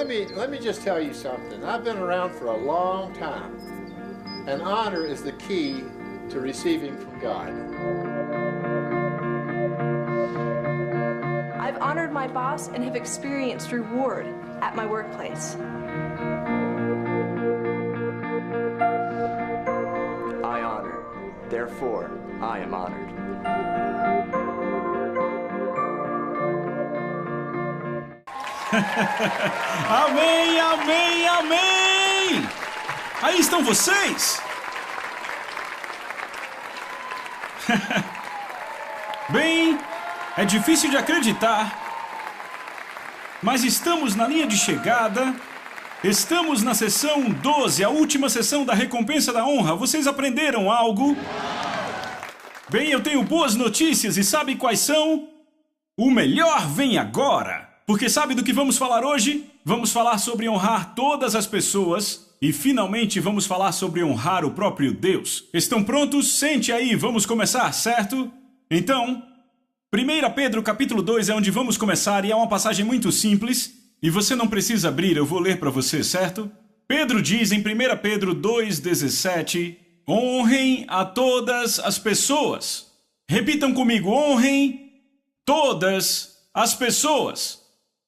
let me just tell you something. I've been around for a long time, and honor is the key to receiving from God. I've honored my boss and have experienced reward at my workplace. I honor, therefore I am honored. Amém, amém, amém! Aí estão vocês! Bem, é difícil de acreditar, mas estamos na linha de chegada. Estamos na sessão 12, a última sessão da recompensa da honra. Vocês aprenderam algo? Bem, eu tenho boas notícias e sabe quais são? O melhor vem agora! Porque sabe do que vamos falar hoje? Vamos falar sobre honrar todas as pessoas e finalmente vamos falar sobre honrar o próprio Deus. Estão prontos? Sente aí, vamos começar, certo? Então, 1 Pedro capítulo 2 é onde vamos começar e é uma passagem muito simples e você não precisa abrir, eu vou ler para você, certo? Pedro diz em 1 Pedro 2,17: honrem a todas as pessoas. Repitam comigo, honrem todas as pessoas.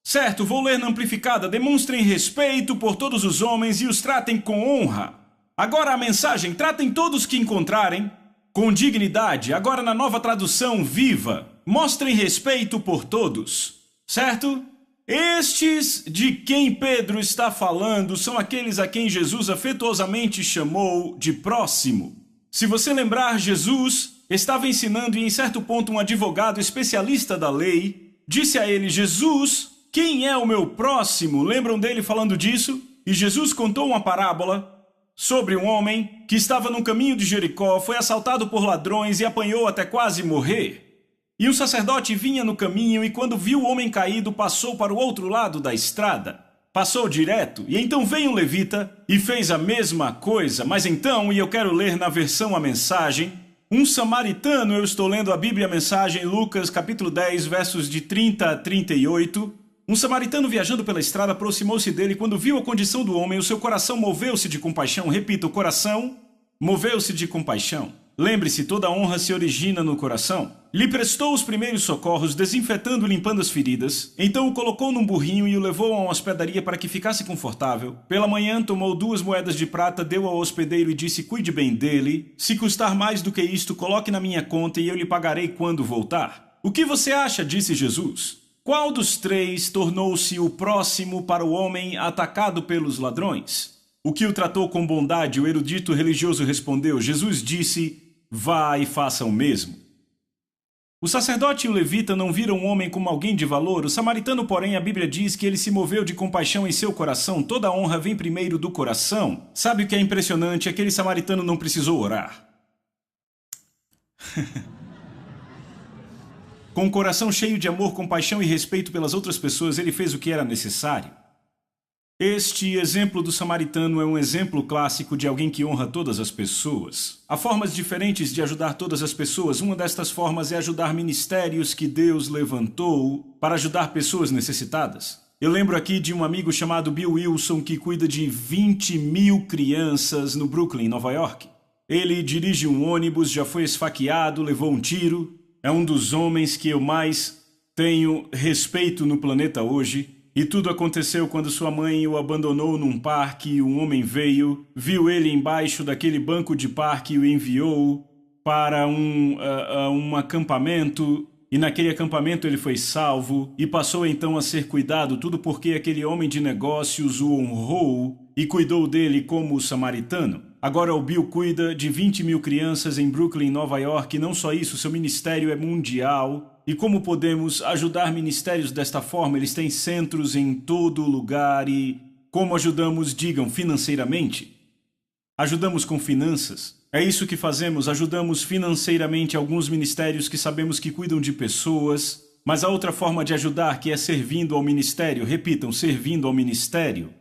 Certo, vou ler na amplificada. Demonstrem respeito por todos os homens e os tratem com honra. Agora a mensagem: tratem todos que encontrarem com dignidade. Agora na nova tradução viva: mostrem respeito por todos. Certo? Estes de quem Pedro está falando são aqueles a quem Jesus afetuosamente chamou de próximo. Se você lembrar, Jesus estava ensinando e em certo ponto um advogado especialista da lei disse a ele: Jesus, quem é o meu próximo? Lembram dele falando disso? E Jesus contou uma parábola sobre um homem que estava no caminho de Jericó, foi assaltado por ladrões e apanhou até quase morrer. E um sacerdote vinha no caminho e quando viu o homem caído, passou para o outro lado da estrada. Passou direto, e então veio um levita e fez a mesma coisa. Mas então, e eu quero ler na versão a mensagem, um samaritano, eu estou lendo a Bíblia a Mensagem, Lucas capítulo 10, versos de 30 a 38, um samaritano viajando pela estrada aproximou-se dele e quando viu a condição do homem, o seu coração moveu-se de compaixão. Repita, o coração moveu-se de compaixão. Lembre-se, toda honra se origina no coração. Lhe prestou os primeiros socorros, desinfetando e limpando as feridas. Então o colocou num burrinho e o levou a uma hospedaria para que ficasse confortável. Pela manhã tomou 2 moedas de prata, deu ao hospedeiro e disse: cuide bem dele. Se custar mais do que isto, coloque na minha conta e eu lhe pagarei quando voltar. O que você acha? Disse Jesus. Qual dos 3 tornou-se o próximo para o homem atacado pelos ladrões? O que o tratou com bondade? O erudito religioso respondeu. Jesus disse: vá e faça o mesmo. O sacerdote e o levita não viram o homem como alguém de valor. O samaritano, porém, a Bíblia diz que ele se moveu de compaixão em seu coração. Toda honra vem primeiro do coração. Sabe o que é impressionante? Aquele samaritano não precisou orar. Com o coração cheio de amor, compaixão e respeito pelas outras pessoas, ele fez o que era necessário. Este exemplo do samaritano é um exemplo clássico de alguém que honra todas as pessoas. Há formas diferentes de ajudar todas as pessoas. Uma destas formas é ajudar ministérios que Deus levantou para ajudar pessoas necessitadas. Eu lembro aqui de um amigo chamado Bill Wilson que cuida de 20.000 crianças no Brooklyn, Nova York. Ele dirige um ônibus, já foi esfaqueado, levou um tiro. É um dos homens que eu mais tenho respeito no planeta hoje. E tudo aconteceu quando sua mãe o abandonou num parque e um homem veio, viu ele embaixo daquele banco de parque e o enviou para um acampamento. E naquele acampamento ele foi salvo e passou então a ser cuidado. Tudo porque aquele homem de negócios o honrou e cuidou dele como o samaritano. Agora o Bill cuida de 20.000 crianças em Brooklyn, Nova York. E não só isso, seu ministério é mundial. E como podemos ajudar ministérios desta forma? Eles têm centros em todo lugar. E como ajudamos? Digam, financeiramente. Ajudamos com finanças. É isso que fazemos, ajudamos financeiramente alguns ministérios que sabemos que cuidam de pessoas. Mas a outra forma de ajudar, que é servindo ao ministério. Repitam, servindo ao ministério.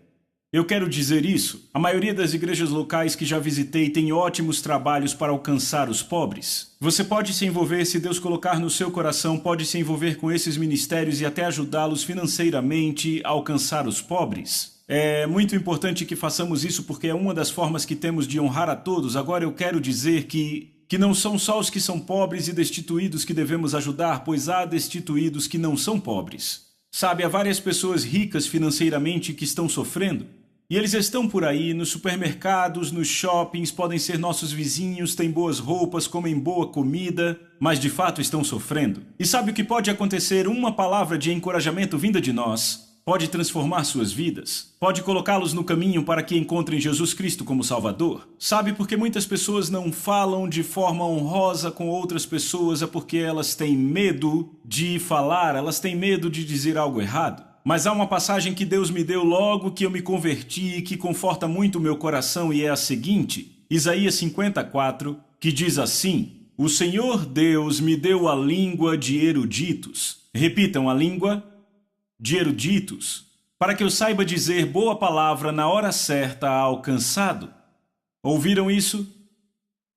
Eu quero dizer isso. A maioria das igrejas locais que já visitei tem ótimos trabalhos para alcançar os pobres. Você pode se envolver, se Deus colocar no seu coração, pode se envolver com esses ministérios e até ajudá-los financeiramente a alcançar os pobres. É muito importante que façamos isso porque é uma das formas que temos de honrar a todos. Agora eu quero dizer que não são só os que são pobres e destituídos que devemos ajudar, pois há destituídos que não são pobres. Sabe, há várias pessoas ricas financeiramente que estão sofrendo. E eles estão por aí, nos supermercados, nos shoppings, podem ser nossos vizinhos, têm boas roupas, comem boa comida, mas de fato estão sofrendo. E sabe o que pode acontecer? Uma palavra de encorajamento vinda de nós pode transformar suas vidas, pode colocá-los no caminho para que encontrem Jesus Cristo como Salvador. Sabe, porque muitas pessoas não falam de forma honrosa com outras pessoas é porque elas têm medo de falar, elas têm medo de dizer algo errado. Mas há uma passagem que Deus me deu logo que eu me converti, que conforta muito o meu coração e é a seguinte, Isaías 54, que diz assim: O Senhor Deus me deu a língua de eruditos. Repitam, a língua de eruditos, para que eu saiba dizer boa palavra na hora certa ao cansado. Ouviram isso?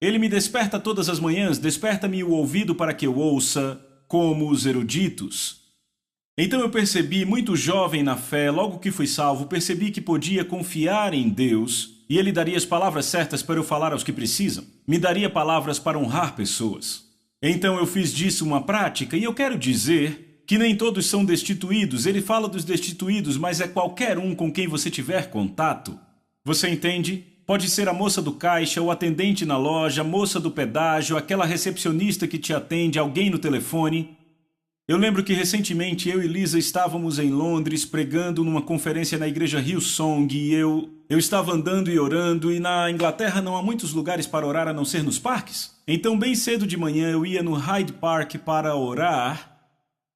Ele me desperta todas as manhãs, desperta-me o ouvido para que eu ouça como os eruditos. Então eu percebi, muito jovem na fé, logo que fui salvo, percebi que podia confiar em Deus e Ele daria as palavras certas para eu falar aos que precisam. Me daria palavras para honrar pessoas. Então eu fiz disso uma prática e eu quero dizer que nem todos são destituídos. Ele fala dos destituídos, mas é qualquer um com quem você tiver contato. Você entende? Pode ser a moça do caixa, o atendente na loja, a moça do pedágio, aquela recepcionista que te atende, alguém no telefone. Eu lembro que recentemente eu e Lisa estávamos em Londres pregando numa conferência na igreja Hillsong e eu estava andando e orando e na Inglaterra não há muitos lugares para orar a não ser nos parques. Então bem cedo de manhã eu ia no Hyde Park para orar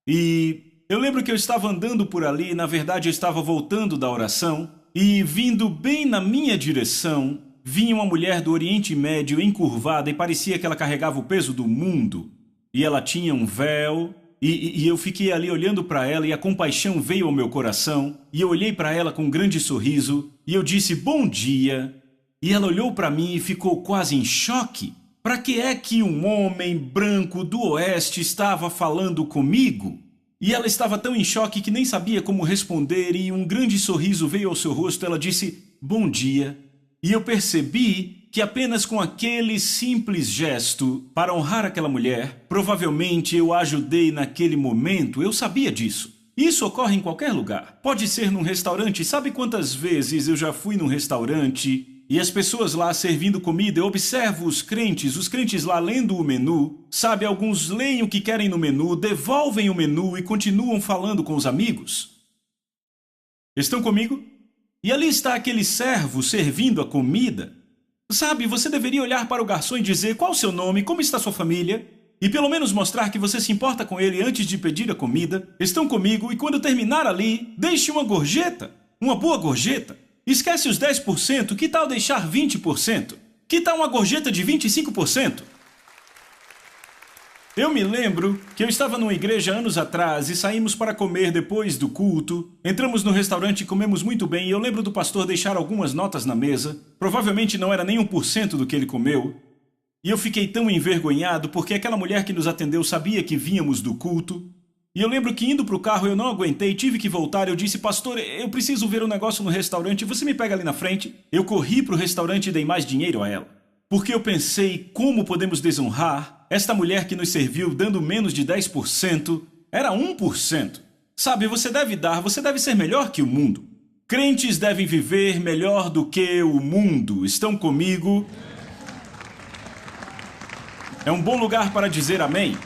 e eu lembro que eu estava andando por ali, na verdade eu estava voltando da oração e vindo bem na minha direção vinha uma mulher do Oriente Médio encurvada e parecia que ela carregava o peso do mundo e ela tinha um véu. E eu fiquei ali olhando para ela e a compaixão veio ao meu coração e eu olhei para ela com um grande sorriso e eu disse bom dia e ela olhou para mim e ficou quase em choque. Para que é que um homem branco do oeste estava falando comigo? E ela estava tão em choque que nem sabia como responder e um grande sorriso veio ao seu rosto. Ela disse bom dia e eu percebi que apenas com aquele simples gesto para honrar aquela mulher, provavelmente eu a ajudei naquele momento, eu sabia disso. Isso ocorre em qualquer lugar. Pode ser num restaurante, sabe quantas vezes eu já fui num restaurante e as pessoas lá servindo comida, eu observo os crentes lá lendo o menu, sabe, alguns leem o que querem no menu, devolvem o menu e continuam falando com os amigos. Estão comigo? E ali está aquele servo servindo a comida. Sabe, você deveria olhar para o garçom e dizer qual o seu nome, como está sua família, e pelo menos mostrar que você se importa com ele antes de pedir a comida. Estão comigo e quando terminar ali, deixe uma gorjeta, uma boa gorjeta. Esquece os 10%, que tal deixar 20%? Que tal uma gorjeta de 25%? Eu me lembro que eu estava numa igreja anos atrás e saímos para comer depois do culto. Entramos no restaurante e comemos muito bem e eu lembro do pastor deixar algumas notas na mesa. Provavelmente não era nem 1% do que ele comeu. E eu fiquei tão envergonhado porque aquela mulher que nos atendeu sabia que vínhamos do culto. E eu lembro que indo para o carro eu não aguentei, tive que voltar. Eu disse, pastor, eu preciso ver um negócio no restaurante, você me pega ali na frente? Eu corri para o restaurante e dei mais dinheiro a ela. Porque eu pensei, como podemos desonrar esta mulher que nos serviu dando menos de 10%, era 1%. Sabe, você deve ser melhor que o mundo. Crentes devem viver melhor do que o mundo. Estão comigo? É um bom lugar para dizer amém.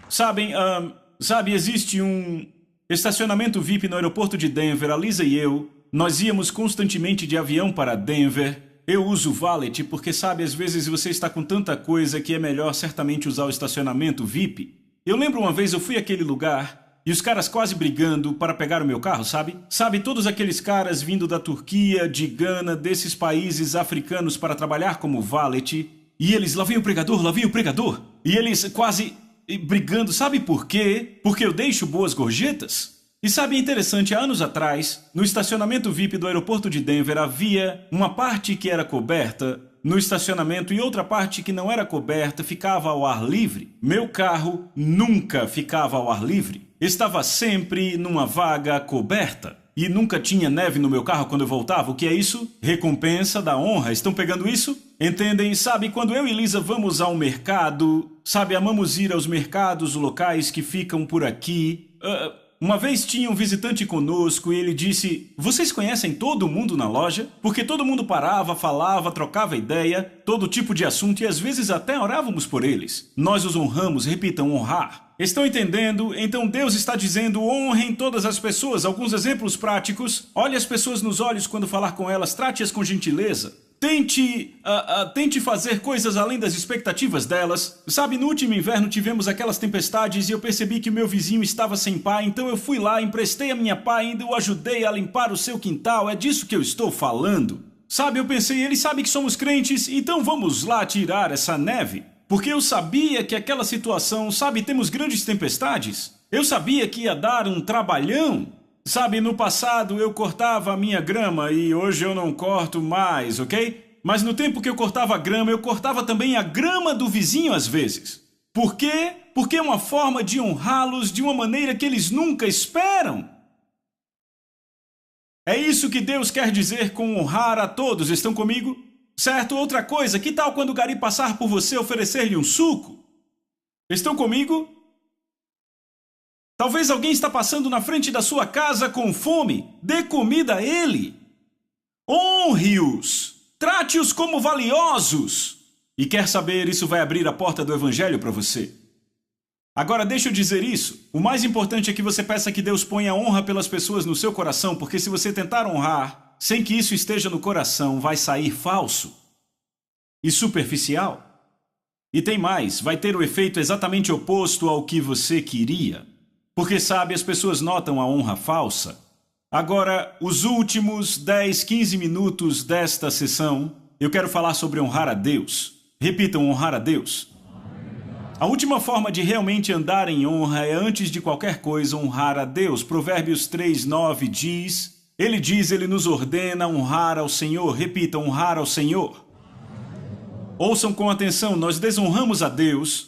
Sabe, existe um estacionamento VIP no aeroporto de Denver. A Lisa e eu, nós íamos constantemente de avião para Denver. Eu uso o valet porque, sabe, às vezes você está com tanta coisa que é melhor certamente usar o estacionamento VIP. Eu lembro uma vez eu fui àquele lugar e os caras quase brigando para pegar o meu carro, sabe? Sabe, todos aqueles caras vindo da Turquia, de Gana, desses países africanos para trabalhar como valet. E eles, lá vem o pregador, lá vem o pregador. E eles quase brigando, sabe por quê? Porque eu deixo boas gorjetas? E sabe, é interessante, há anos atrás, no estacionamento VIP do aeroporto de Denver havia uma parte que era coberta no estacionamento e outra parte que não era coberta ficava ao ar livre. Meu carro nunca ficava ao ar livre. Estava sempre numa vaga coberta. E nunca tinha neve no meu carro quando eu voltava. O que é isso? Recompensa da honra. Estão pegando isso? Entendem? Sabe, quando eu e Lisa vamos ao mercado, sabe, amamos ir aos mercados locais que ficam por aqui. Uma vez tinha um visitante conosco e ele disse: vocês conhecem todo mundo na loja? Porque todo mundo parava, falava, trocava ideia, todo tipo de assunto e às vezes até orávamos por eles. Nós os honramos, repitam, honrar. Estão entendendo? Então Deus está dizendo: honrem todas as pessoas. Alguns exemplos práticos. Olhe as pessoas nos olhos quando falar com elas, trate-as com gentileza. Tente fazer coisas além das expectativas delas. Sabe, no último inverno tivemos aquelas tempestades e eu percebi que o meu vizinho estava sem pá, então eu fui lá, emprestei a minha pá e ainda o ajudei a limpar o seu quintal. É disso que eu estou falando. Sabe, eu pensei, ele sabe que somos crentes, então vamos lá tirar essa neve. Porque eu sabia que aquela situação, sabe, temos grandes tempestades. Eu sabia que ia dar um trabalhão. Sabe, no passado eu cortava a minha grama e hoje eu não corto mais, ok? Mas no tempo que eu cortava a grama, eu cortava também a grama do vizinho às vezes. Por quê? Porque é uma forma de honrá-los de uma maneira que eles nunca esperam. É isso que Deus quer dizer com honrar a todos, estão comigo? Certo? Outra coisa, que tal quando o gari passar por você oferecer-lhe um suco? Estão comigo? Talvez alguém está passando na frente da sua casa com fome. Dê comida a ele. Honre-os. Trate-os como valiosos. E quer saber, isso vai abrir a porta do evangelho para você. Agora deixa eu dizer isso. O mais importante é que você peça que Deus ponha honra pelas pessoas no seu coração, porque se você tentar honrar sem que isso esteja no coração, vai sair falso e superficial. E tem mais, vai ter o efeito exatamente oposto ao que você queria. Porque, sabe, as pessoas notam a honra falsa. Agora, os últimos 10, 15 minutos desta sessão, eu quero falar sobre honrar a Deus. Repitam, honrar a Deus. A última forma de realmente andar em honra é, antes de qualquer coisa, honrar a Deus. Provérbios 3:9 diz, ele nos ordena honrar ao Senhor. Repita, honrar ao Senhor. Ouçam com atenção, nós desonramos a Deus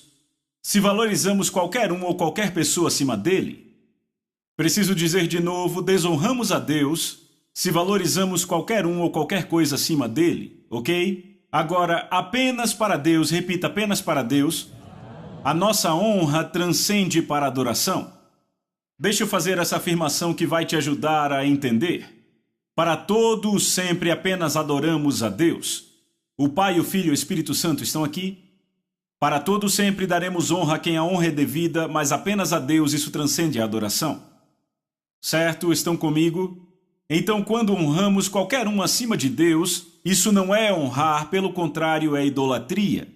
se valorizamos qualquer um ou qualquer pessoa acima dele. Preciso dizer de novo, desonramos a Deus se valorizamos qualquer um ou qualquer coisa acima dele, ok? Agora, apenas para Deus, repita, apenas para Deus, a nossa honra transcende para a adoração. Deixa eu fazer essa afirmação que vai te ajudar a entender. Para todos sempre apenas adoramos a Deus. O Pai, o Filho e o Espírito Santo estão aqui. Para todos sempre daremos honra a quem a honra é devida, mas apenas a Deus isso transcende a adoração. Certo? Estão comigo? Então, quando honramos qualquer um acima de Deus, isso não é honrar, pelo contrário, é idolatria.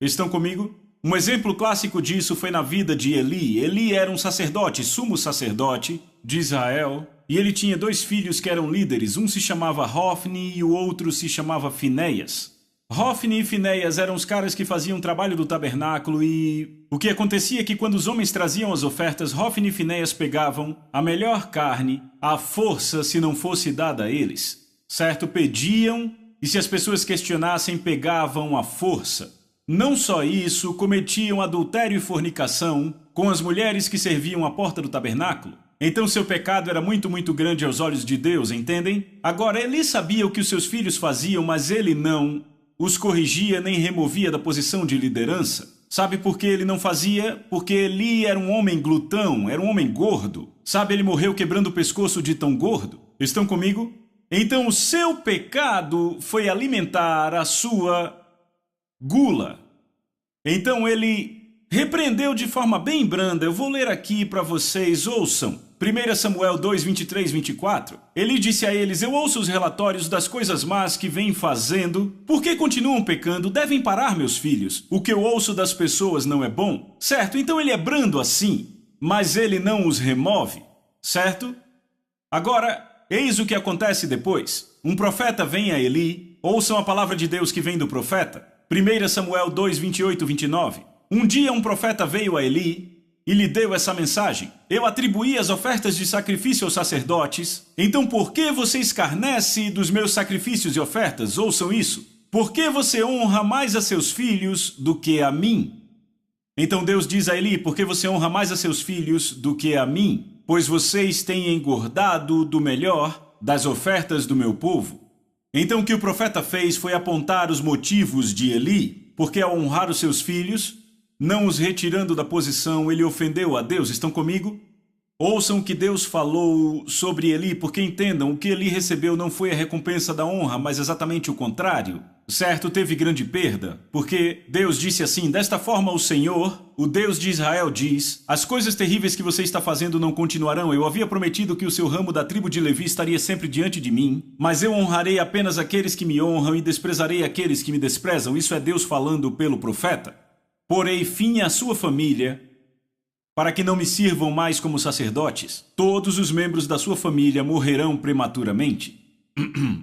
Estão comigo? Um exemplo clássico disso foi na vida de Eli. Eli era um sacerdote, sumo sacerdote de Israel, e ele tinha 2 filhos que eram líderes. Um se chamava Hofni e o outro se chamava Finéias. Hofni e Finéias eram os caras que faziam o trabalho do tabernáculo e o que acontecia é que quando os homens traziam as ofertas, Hofni e Finéias pegavam a melhor carne, à força se não fosse dada a eles. Certo? Pediam e se as pessoas questionassem, pegavam à força. Não só isso, cometiam adultério e fornicação com as mulheres que serviam à porta do tabernáculo. Então seu pecado era muito, muito grande aos olhos de Deus, entendem? Agora, Eli sabia o que os seus filhos faziam, mas ele não os corrigia nem removia da posição de liderança. Sabe por que ele não fazia? Porque Eli era um homem glutão, era um homem gordo. Sabe, ele morreu quebrando o pescoço de tão gordo. Estão comigo? Então o seu pecado foi alimentar a sua gula. Então ele repreendeu de forma bem branda. Eu vou ler aqui para vocês, ouçam. 1 Samuel 2, 23, 24. Ele disse a eles, eu ouço os relatórios das coisas más que vêm fazendo. Por que continuam pecando? Devem parar, meus filhos. O que eu ouço das pessoas não é bom. Certo, então ele é brando assim, mas ele não os remove. Certo? Agora, eis o que acontece depois. Um profeta vem a Eli. Ouçam a palavra de Deus que vem do profeta. 1 Samuel 2, 28, 29. Um dia um profeta veio a Eli e lhe deu essa mensagem: eu atribuí as ofertas de sacrifício aos sacerdotes, então por que você escarnece dos meus sacrifícios e ofertas? Ouçam isso. Por que você honra mais a seus filhos do que a mim? Então Deus diz a Eli: por que você honra mais a seus filhos do que a mim? Pois vocês têm engordado do melhor das ofertas do meu povo. Então o que o profeta fez foi apontar os motivos de Eli, porque ao honrar os seus filhos, não os retirando da posição, ele ofendeu a Deus. Estão comigo? Ouçam o que Deus falou sobre Eli, porque entendam, o que Eli recebeu não foi a recompensa da honra, mas exatamente o contrário. Certo, teve grande perda, porque Deus disse assim: desta forma o Senhor, o Deus de Israel, diz: as coisas terríveis que você está fazendo não continuarão. Eu havia prometido que o seu ramo da tribo de Levi estaria sempre diante de mim, mas eu honrarei apenas aqueles que me honram e desprezarei aqueles que me desprezam. Isso é Deus falando pelo profeta. Porei fim à sua família, para que não me sirvam mais como sacerdotes. Todos os membros da sua família morrerão prematuramente.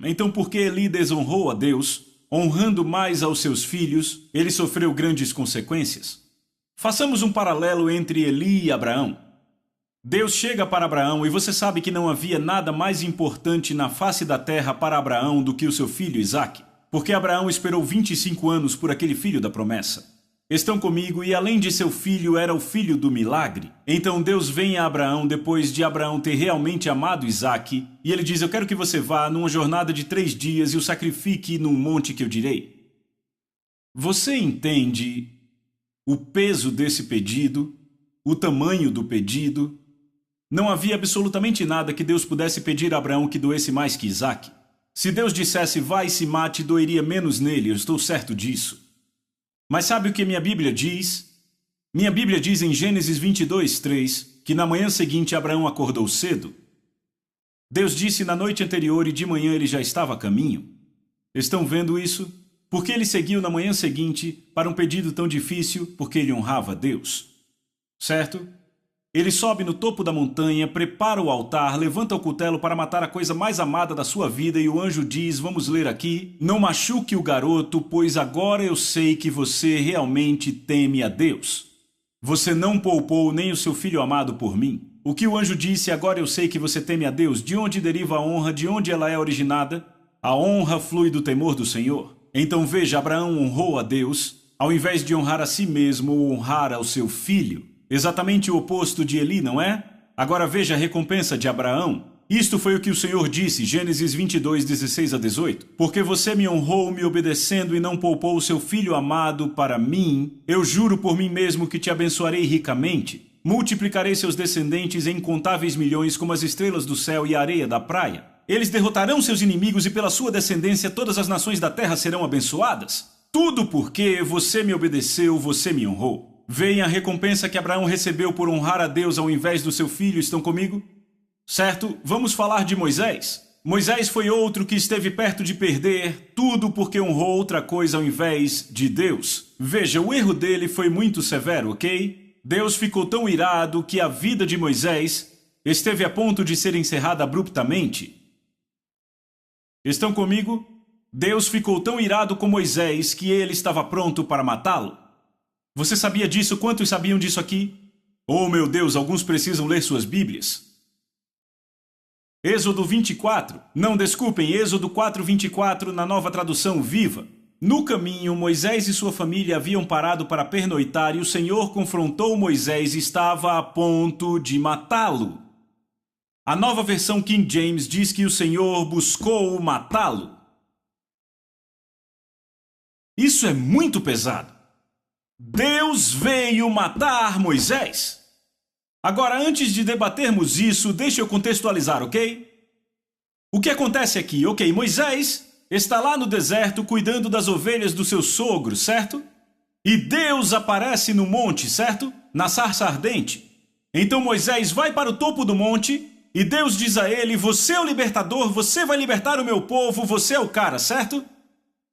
Então, porque Eli desonrou a Deus, honrando mais aos seus filhos, ele sofreu grandes consequências. Façamos um paralelo entre Eli e Abraão. Deus chega para Abraão e você sabe que não havia nada mais importante na face da terra para Abraão do que o seu filho Isaque, porque Abraão esperou 25 anos por aquele filho da promessa. Estão comigo? E além de seu filho, era o filho do milagre. Então Deus vem a Abraão depois de Abraão ter realmente amado Isaque, e ele diz: eu quero que você vá numa jornada de 3 dias e o sacrifique num monte que eu direi. Você entende o peso desse pedido, o tamanho do pedido? Não havia absolutamente nada que Deus pudesse pedir a Abraão que doesse mais que Isaque. Se Deus dissesse: vai e se mate, doeria menos nele, eu estou certo disso. Mas sabe o que minha Bíblia diz? Minha Bíblia diz em Gênesis 22:3 que na manhã seguinte Abraão acordou cedo. Deus disse na noite anterior e de manhã ele já estava a caminho. Estão vendo isso? Porque ele seguiu na manhã seguinte para um pedido tão difícil, porque ele honrava a Deus. Certo? Ele sobe no topo da montanha, prepara o altar, levanta o cutelo para matar a coisa mais amada da sua vida e o anjo diz, vamos ler aqui: não machuque o garoto, pois agora eu sei que você realmente teme a Deus. Você não poupou nem o seu filho amado por mim. O que o anjo disse: agora eu sei que você teme a Deus. De onde deriva a honra? De onde ela é originada? A honra flui do temor do Senhor. Então veja, Abraão honrou a Deus, ao invés de honrar a si mesmo ou honrar ao seu filho. Exatamente o oposto de Eli, não é? Agora veja a recompensa de Abraão. Isto foi o que o Senhor disse, Gênesis 22:16-18. Porque você me honrou me obedecendo e não poupou o seu filho amado para mim, eu juro por mim mesmo que te abençoarei ricamente. Multiplicarei seus descendentes em incontáveis milhões como as estrelas do céu e a areia da praia. Eles derrotarão seus inimigos e pela sua descendência todas as nações da terra serão abençoadas. Tudo porque você me obedeceu, você me honrou. Veem a recompensa que Abraão recebeu por honrar a Deus ao invés do seu filho, estão comigo? Certo? Vamos falar de Moisés. Moisés foi outro que esteve perto de perder tudo porque honrou outra coisa ao invés de Deus. Veja, o erro dele foi muito severo, ok? Deus ficou tão irado que a vida de Moisés esteve a ponto de ser encerrada abruptamente. Estão comigo? Deus ficou tão irado com Moisés que ele estava pronto para matá-lo. Você sabia disso? Quantos sabiam disso aqui? Oh, meu Deus, alguns precisam ler suas Bíblias. Êxodo 24. Não, desculpem, Êxodo 4:24 na Nova Tradução Viva. No caminho, Moisés e sua família haviam parado para pernoitar e o Senhor confrontou Moisés e estava a ponto de matá-lo. A nova versão King James diz que o Senhor buscou matá-lo. Isso é muito pesado. Deus veio matar Moisés. Agora, antes de debatermos isso, deixa eu contextualizar, ok? O que acontece aqui? Ok, Moisés está lá no deserto cuidando das ovelhas do seu sogro, certo? E Deus aparece no monte, certo? Na sarça ardente. Então Moisés vai para o topo do monte e Deus diz a ele: você é o libertador, você vai libertar o meu povo, você é o cara, certo?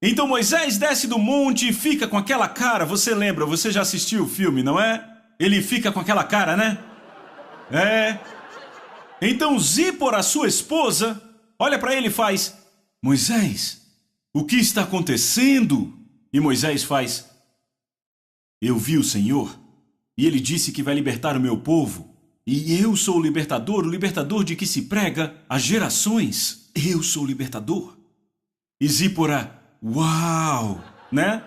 Então Moisés desce do monte e fica com aquela cara, você lembra, você já assistiu o filme, não é? Ele fica com aquela cara, né? É. Então Zípora, sua esposa, olha para ele e faz: Moisés, o que está acontecendo? E Moisés faz: eu vi o Senhor e ele disse que vai libertar o meu povo. E eu sou o libertador de que se prega há gerações. Eu sou o libertador. E Zípora, uau, né?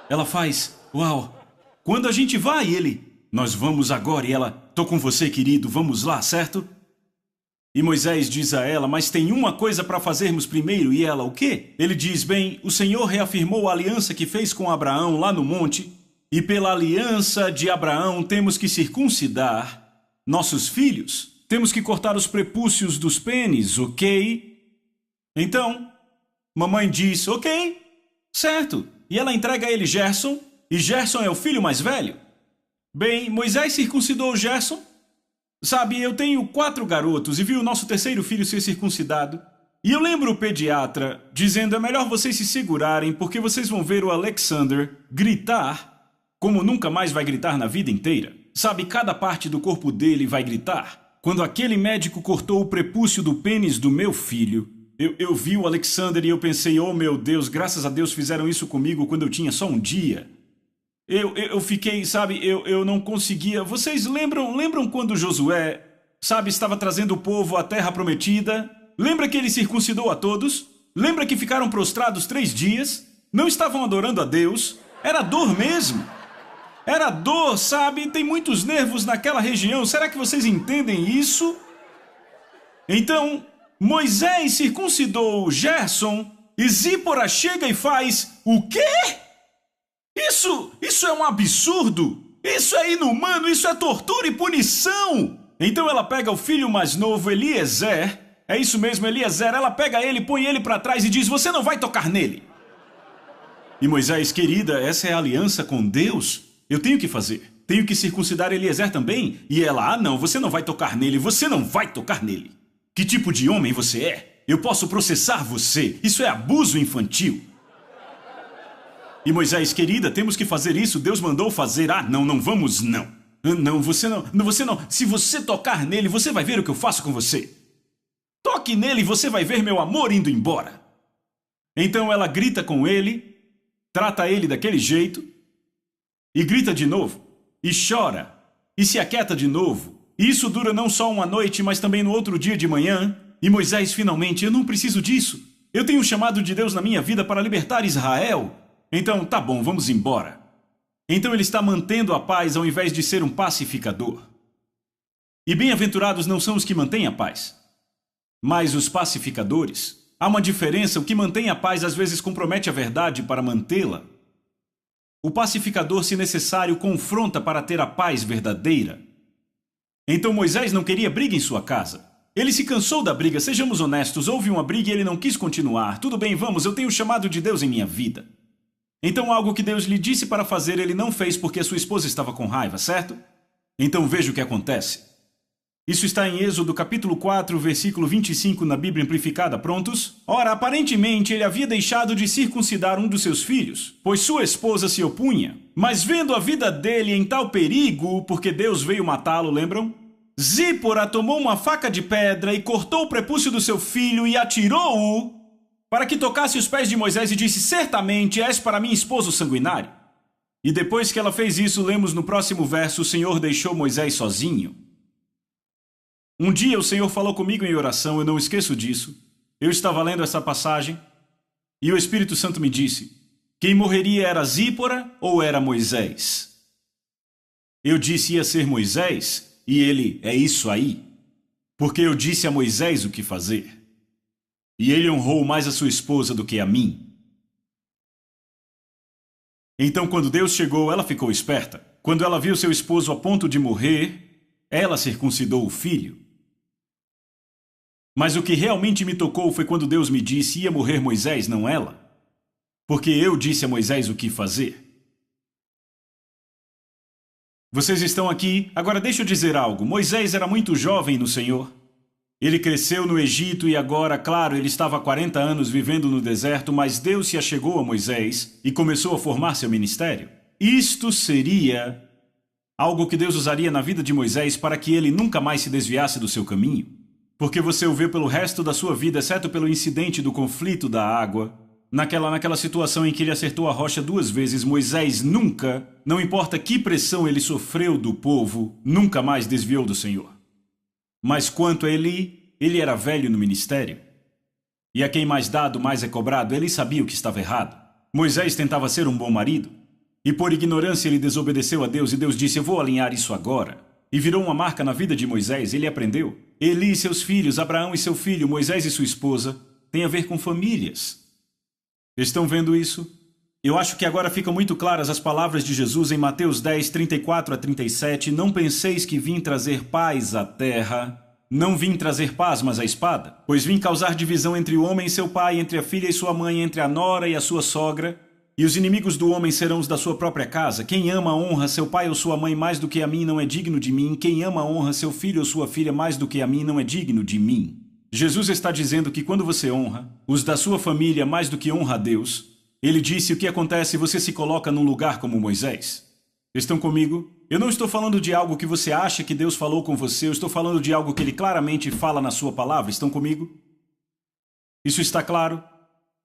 Ela faz, uau. Quando a gente vai, ele, nós vamos agora. E ela, tô com você, querido, vamos lá, certo? E Moisés diz a ela, mas tem uma coisa para fazermos primeiro. E ela, o quê? Ele diz, bem, o Senhor reafirmou a aliança que fez com Abraão lá no monte. E pela aliança de Abraão temos que circuncidar nossos filhos. Temos que cortar os prepúcios dos pênis, ok? Então, mamãe diz, ok, certo. E ela entrega a ele Gerson, e Gerson é o filho mais velho. Bem, Moisés circuncidou Gerson. Sabe, eu tenho 4 garotos e vi o nosso terceiro filho ser circuncidado. E eu lembro o pediatra dizendo, é melhor vocês se segurarem porque vocês vão ver o Alexander gritar como nunca mais vai gritar na vida inteira. Sabe, cada parte do corpo dele vai gritar. Quando aquele médico cortou o prepúcio do pênis do meu filho, eu vi o Alexander e eu pensei, oh meu Deus, graças a Deus fizeram isso comigo quando eu tinha só um dia. Eu fiquei, sabe, eu não conseguia. Vocês lembram quando Josué, sabe, estava trazendo o povo à terra prometida? Lembra que ele circuncidou a todos? Lembra que ficaram prostrados 3 dias? Não estavam adorando a Deus? Era dor mesmo. Era dor, sabe? Tem muitos nervos naquela região. Será que vocês entendem isso? Então, Moisés circuncidou Gerson e Zípora chega e faz o quê? Isso é um absurdo! Isso é inumano! Isso é tortura e punição! Então ela pega o filho mais novo, Eliezer. É isso mesmo, Eliezer. Ela pega ele, põe ele para trás e diz, você não vai tocar nele. E Moisés, querida, essa é a aliança com Deus. Eu tenho que fazer. Tenho que circuncidar Eliezer também. E ela, não, você não vai tocar nele. Você não vai tocar nele. Que tipo de homem você é? Eu posso processar você. Isso é abuso infantil. E Moisés, querida, temos que fazer isso. Deus mandou fazer. Não vamos, não. Não, você não. Se você tocar nele, você vai ver o que eu faço com você. Toque nele e você vai ver meu amor indo embora. Então ela grita com ele, trata ele daquele jeito, e grita de novo, e chora, e se aquieta de novo. E isso dura não só uma noite, mas também no outro dia de manhã. E Moisés, finalmente, eu não preciso disso. Eu tenho um chamado de Deus na minha vida para libertar Israel. Então, tá bom, vamos embora. Então ele está mantendo a paz ao invés de ser um pacificador. E bem-aventurados não são os que mantêm a paz, mas os pacificadores. Há uma diferença, o que mantém a paz às vezes compromete a verdade para mantê-la. O pacificador, se necessário, confronta para ter a paz verdadeira. Então Moisés não queria briga em sua casa. Ele se cansou da briga, sejamos honestos, houve uma briga e ele não quis continuar. Tudo bem, vamos, eu tenho o chamado de Deus em minha vida. Então algo que Deus lhe disse para fazer, ele não fez porque sua esposa estava com raiva, certo? Então veja o que acontece. Isso está em Êxodo capítulo 4, versículo 25 na Bíblia Amplificada, prontos? Ora, aparentemente ele havia deixado de circuncidar um dos seus filhos, pois sua esposa se opunha. Mas vendo a vida dele em tal perigo, porque Deus veio matá-lo, lembram? Zípora tomou uma faca de pedra e cortou o prepúcio do seu filho e atirou-o para que tocasse os pés de Moisés e disse, certamente és para mim esposo sanguinário. E depois que ela fez isso, lemos no próximo verso, o Senhor deixou Moisés sozinho. Um dia o Senhor falou comigo em oração, eu não esqueço disso. Eu estava lendo essa passagem e o Espírito Santo me disse, quem morreria era Zípora ou era Moisés? Eu disse ia ser Moisés e ele, é isso aí, porque eu disse a Moisés o que fazer. E ele honrou mais a sua esposa do que a mim. Então, quando Deus chegou, ela ficou esperta. Quando ela viu seu esposo a ponto de morrer, ela circuncidou o filho. Mas o que realmente me tocou foi quando Deus me disse ia morrer Moisés, não ela. Porque eu disse a Moisés o que fazer. Vocês estão aqui? Agora deixa eu dizer algo. Moisés era muito jovem no Senhor. Ele cresceu no Egito e agora, claro, ele estava há 40 anos vivendo no deserto, mas Deus se achegou a Moisés e começou a formar seu ministério. Isto seria algo que Deus usaria na vida de Moisés para que ele nunca mais se desviasse do seu caminho. Porque você o vê pelo resto da sua vida, exceto pelo incidente do conflito da água. naquela situação em que ele acertou a rocha 2 vezes, Moisés nunca, não importa que pressão ele sofreu do povo, nunca mais desviou do Senhor. Mas quanto a Eli, ele era velho no ministério. E a quem mais dado, mais é cobrado. Ele sabia o que estava errado. Moisés tentava ser um bom marido. E por ignorância ele desobedeceu a Deus e Deus disse, eu vou alinhar isso agora. E virou uma marca na vida de Moisés, ele aprendeu. Eli e seus filhos, Abraão e seu filho, Moisés e sua esposa, tem a ver com famílias. Estão vendo isso? Eu acho que agora ficam muito claras as palavras de Jesus em Mateus 10, 34 a 37. Não penseis que vim trazer paz à terra. Não vim trazer paz, mas a espada. Pois vim causar divisão entre o homem e seu pai, entre a filha e sua mãe, entre a nora e a sua sogra. E os inimigos do homem serão os da sua própria casa. Quem ama honra seu pai ou sua mãe mais do que a mim não é digno de mim. Quem ama honra seu filho ou sua filha mais do que a mim não é digno de mim. Jesus está dizendo que quando você honra os da sua família mais do que honra a Deus, ele disse o que acontece, você se coloca num lugar como Moisés. Estão comigo? Eu não estou falando de algo que você acha que Deus falou com você, eu estou falando de algo que ele claramente fala na sua palavra. Estão comigo? Isso está claro?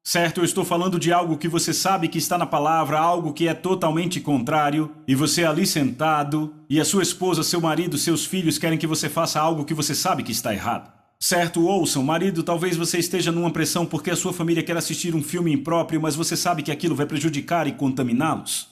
Certo, eu estou falando de algo que você sabe que está na palavra, algo que é totalmente contrário, e você ali sentado, e a sua esposa, seu marido, seus filhos querem que você faça algo que você sabe que está errado. Certo, ouçam, marido, talvez você esteja numa pressão porque a sua família quer assistir um filme impróprio, mas você sabe que aquilo vai prejudicar e contaminá-los.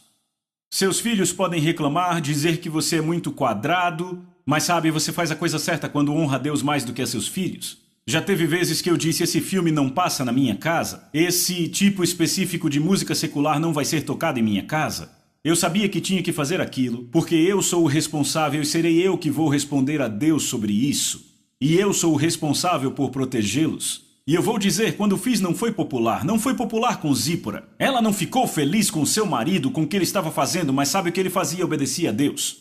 Seus filhos podem reclamar, dizer que você é muito quadrado, mas sabe, você faz a coisa certa quando honra a Deus mais do que a seus filhos. Já teve vezes que eu disse, esse filme não passa na minha casa, esse tipo específico de música secular não vai ser tocado em minha casa. Eu sabia que tinha que fazer aquilo, porque eu sou o responsável e serei eu que vou responder a Deus sobre isso. E eu sou o responsável por protegê-los. E eu vou dizer, quando fiz não foi popular com Zípora. Ela não ficou feliz com seu marido, com o que ele estava fazendo, mas sabe o que ele fazia? Obedecia a Deus.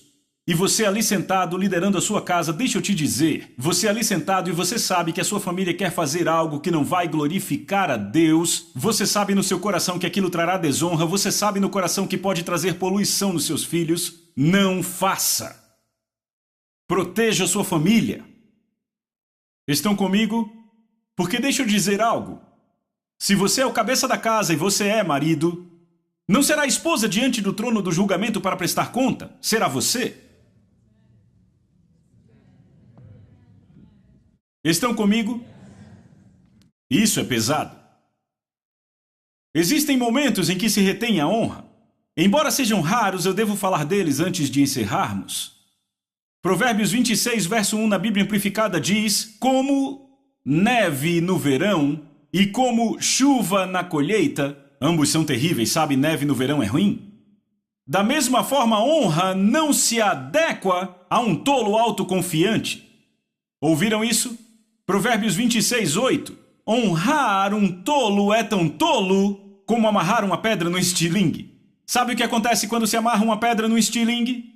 E você ali sentado, liderando a sua casa, deixa eu te dizer, você ali sentado e você sabe que a sua família quer fazer algo que não vai glorificar a Deus, você sabe no seu coração que aquilo trará desonra, você sabe no coração que pode trazer poluição nos seus filhos, não faça. Proteja a sua família. Estão comigo? Porque deixa eu dizer algo. Se você é o cabeça da casa e você é marido, não será a esposa diante do trono do julgamento para prestar conta, será você. Estão comigo? Isso é pesado. Existem momentos em que se retém a honra. Embora sejam raros, eu devo falar deles antes de encerrarmos. Provérbios 26, verso 1 na Bíblia Amplificada diz, como neve no verão e como chuva na colheita, ambos são terríveis, sabe, neve no verão é ruim. Da mesma forma, a honra não se adequa a um tolo autoconfiante. Ouviram isso? Provérbios 26, 8. Honrar um tolo é tão tolo como amarrar uma pedra no estilingue. Sabe o que acontece quando se amarra uma pedra no estilingue?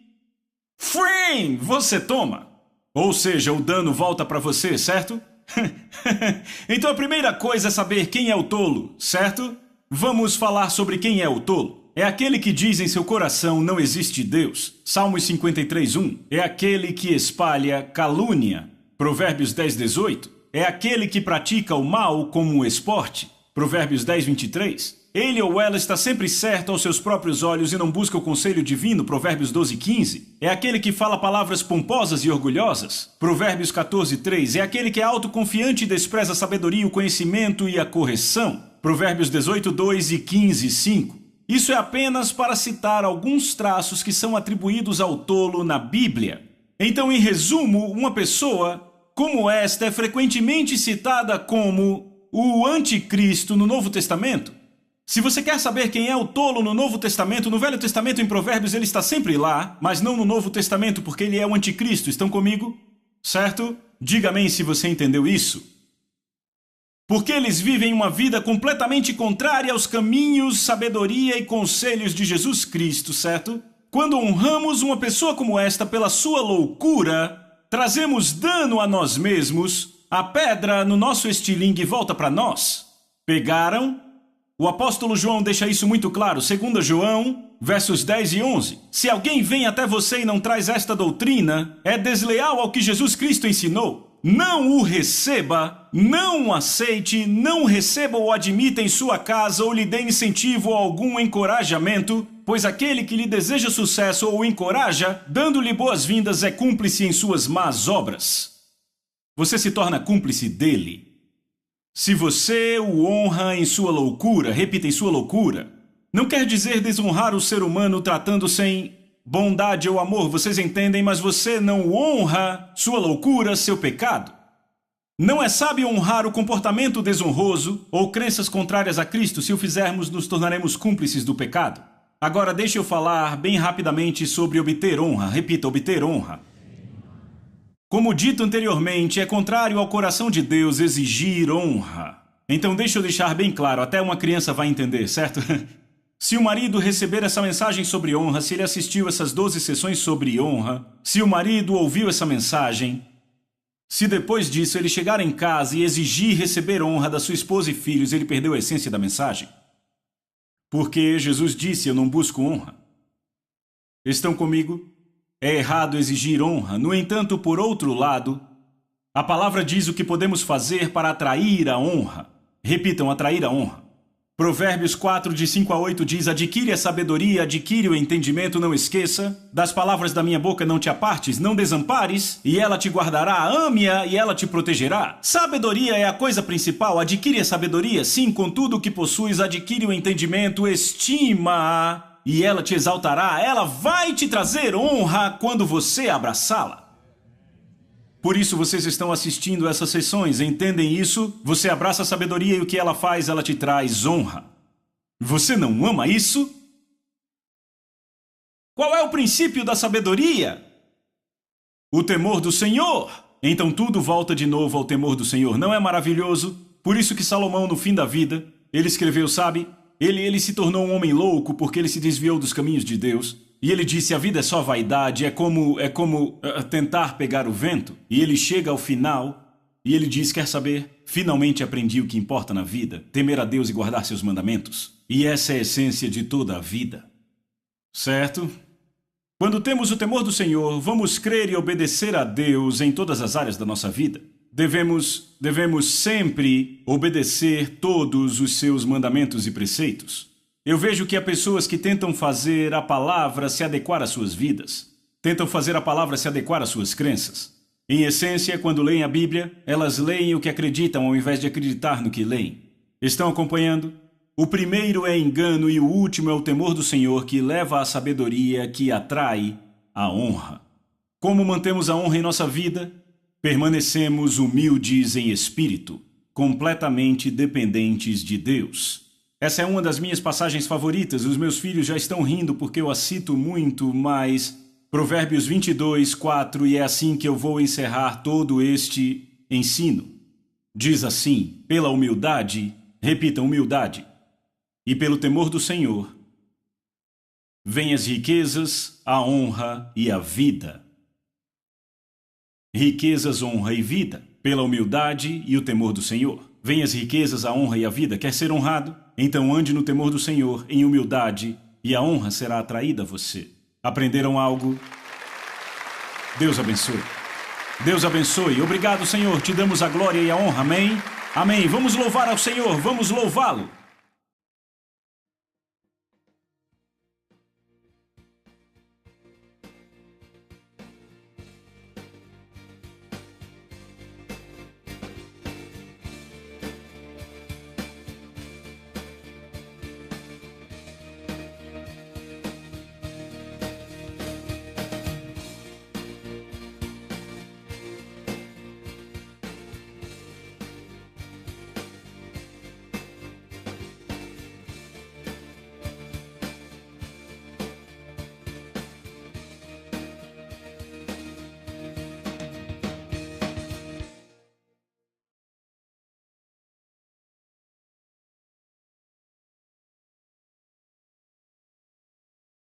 Frim! Você toma. Ou seja, o dano volta para você, certo? Então a primeira coisa é saber quem é o tolo, certo? Vamos falar sobre quem é o tolo. É aquele que diz em seu coração não existe Deus. Salmos 53, 1. É aquele que espalha calúnia. Provérbios 10, 18. É aquele que pratica o mal como um esporte. Provérbios 10, 23. Ele ou ela está sempre certo aos seus próprios olhos e não busca o conselho divino, Provérbios 12, 15. É aquele que fala palavras pomposas e orgulhosas, Provérbios 14, 3. É aquele que é autoconfiante e despreza a sabedoria, o conhecimento e a correção, Provérbios 18, 2 e 15, 5. Isso é apenas para citar alguns traços que são atribuídos ao tolo na Bíblia. Então, em resumo, uma pessoa como esta é frequentemente citada como o anticristo no Novo Testamento. Se você quer saber quem é o tolo no Novo Testamento, no Velho Testamento, em Provérbios, ele está sempre lá, mas não no Novo Testamento, porque ele é o anticristo. Estão comigo? Certo? Diga amém se você entendeu isso. Porque eles vivem uma vida completamente contrária aos caminhos, sabedoria e conselhos de Jesus Cristo, certo? Quando honramos uma pessoa como esta pela sua loucura, trazemos dano a nós mesmos, a pedra no nosso estilingue volta para nós. Pegaram? O apóstolo João deixa isso muito claro, 2 João, versos 10 e 11. Se alguém vem até você e não traz esta doutrina, é desleal ao que Jesus Cristo ensinou. não o receba, não o aceite, não receba ou admita em sua casa ou lhe dê incentivo ou algum encorajamento, pois aquele que lhe deseja sucesso ou o encoraja, dando-lhe boas-vindas, é cúmplice em suas más obras. Você se torna cúmplice dele. Se você o honra em sua loucura, repita, em sua loucura, não quer dizer desonrar o ser humano tratando sem bondade ou amor, vocês entendem, mas você não honra sua loucura, seu pecado. Não é sábio honrar o comportamento desonroso ou crenças contrárias a Cristo. Se o fizermos, nos tornaremos cúmplices do pecado. Agora deixe eu falar bem rapidamente sobre obter honra. Repita, obter honra. Como dito anteriormente, é contrário ao coração de Deus exigir honra. Então deixa eu deixar bem claro, até uma criança vai entender, certo? Se o marido receber essa mensagem sobre honra, se ele assistiu essas 12 sessões sobre honra, se o marido ouviu essa mensagem, se depois disso ele chegar em casa e exigir receber honra da sua esposa e filhos, ele perdeu a essência da mensagem. Porque Jesus disse, eu não busco honra. Estão comigo? É errado exigir honra. No entanto, por outro lado, a palavra diz o que podemos fazer para atrair a honra. Repitam, atrair a honra. Provérbios 4, de 5 a 8 diz, adquire a sabedoria, adquire o entendimento, não esqueça. Das palavras da minha boca não te apartes, não desampares, e ela te guardará, ame-a e ela te protegerá. Sabedoria é a coisa principal, adquire a sabedoria, sim, com tudo o que possuis, adquire o entendimento, estima-a, e ela te exaltará, ela vai te trazer honra quando você abraçá-la. Por isso vocês estão assistindo essas sessões, entendem isso? Você abraça a sabedoria e o que ela faz, ela te traz honra. Você não ama isso? Qual é o princípio da sabedoria? O temor do Senhor. Então tudo volta de novo ao temor do Senhor. Não é maravilhoso? Por isso que Salomão, no fim da vida, ele escreveu, sabe? Ele se tornou um homem louco porque ele se desviou dos caminhos de Deus. E ele disse, a vida é só vaidade, é como tentar pegar o vento. E ele chega ao final e ele diz, quer saber? Finalmente aprendi o que importa na vida, temer a Deus e guardar seus mandamentos. E essa é a essência de toda a vida. Certo? Quando temos o temor do Senhor, vamos crer e obedecer a Deus em todas as áreas da nossa vida. Devemos sempre obedecer todos os seus mandamentos e preceitos. Eu vejo que há pessoas que tentam fazer a palavra se adequar às suas vidas. Tentam fazer a palavra se adequar às suas crenças. Em essência, quando leem a Bíblia, elas leem o que acreditam ao invés de acreditar no que leem. Estão acompanhando? O primeiro é engano e o último é o temor do Senhor, que leva à sabedoria, que atrai a honra. Como mantemos a honra em nossa vida? Permanecemos humildes em espírito, completamente dependentes de Deus. Essa é uma das minhas passagens favoritas. Os meus filhos já estão rindo porque eu a cito muito, mas Provérbios 22, 4, e é assim que eu vou encerrar todo este ensino. Diz assim, pela humildade, repita, humildade, e pelo temor do Senhor, vêm as riquezas, a honra e a vida. Riquezas, honra e vida, pela humildade e o temor do Senhor. Vêm as riquezas, a honra e a vida. Quer ser honrado? Então ande no temor do Senhor, em humildade, e a honra será atraída a você. Aprenderam algo? Deus abençoe. Deus abençoe. Obrigado, Senhor. Te damos a glória e a honra. Amém? Amém. Vamos louvar ao Senhor. Vamos louvá-lo.